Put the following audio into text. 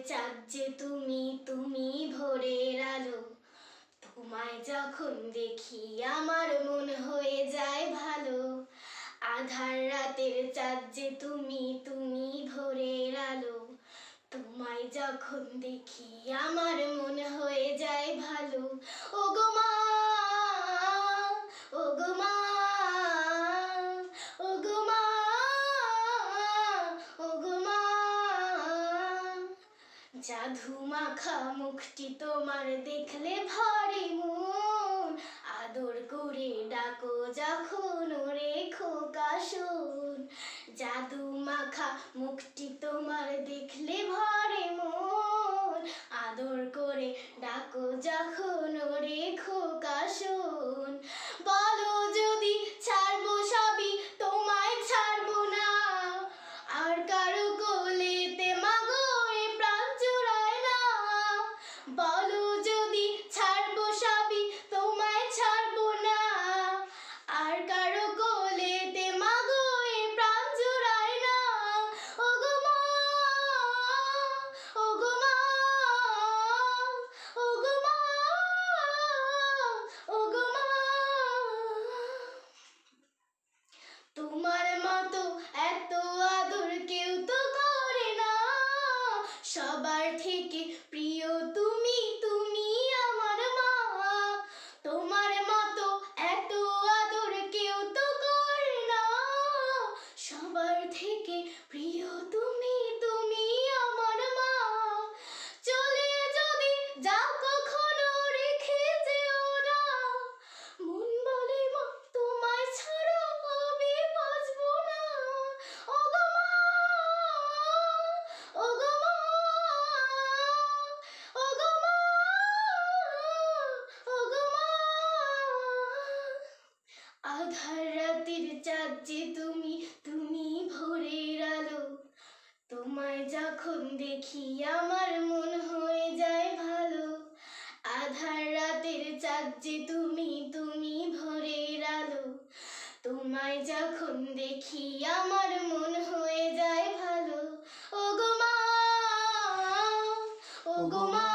চাঁদ যে তুমি, তুমি ভোরের আলো। তোমায় যখন দেখি আমার মন হয়ে যায় ভালো। আধার রাতের চাঁদ যে তুমি, তুমি ভোরের আলো। তোমায় যখন দেখি আমার মন হয়ে যায় ভালো। ওগো মা, ওগো মা, ওগো মা, ওগো মা। জাদু মাখা মুখটি তোমার দেখলে ভরে মন। আদর করে ডাকো যখন ওরে খোকা শোন। জাদু মাখা মুখটি তোমার দেখলে ভরে মন। আদর করে ডাকো যখন ওরে খোকা শোন। বলো যদি ছাড়বো সবই, তোমায় ছাড়বো না। আর কারো কোলেতে মাগো এ প্রাণ জুড়ায় না। বলো যদি ছাড়বো সবই, তোমায় ছাড়বো না। আর কারো কোলেতে মাগো এ প্রাণ জুড়ায় না। ওগো মা, ওগো মা, ওগো মা, ওগো মা। তোমার মতো এত আদর কেউ তো করে না। সবার থেকে প্রিয় তুমি, তুমি আমার মা। তোমার মতো এত আদর কেউ তো করে না। সবার থেকে প্রিয় তুমি, তুমি আমার মা। চলে যদি যাও কখনো রেখে যেও না। মন বলে মা তোমায় ছাড়া আমি বাঁচবো না। ওগো মা, ওগো মা, ওগো মা, ওগো মা। আধার রাতের চাঁদ যে তুমি, তুমি ভোরের আলো। তোমায় যখন দেখি আমার মন হয়ে যায় ভালো। আধার রাতের চাঁদ যে তুমি, তুমি ভোরের আলো। তোমায় যখন দেখি আমার মন হয়ে যায় ভালো। ওগো মা, ওগো মা।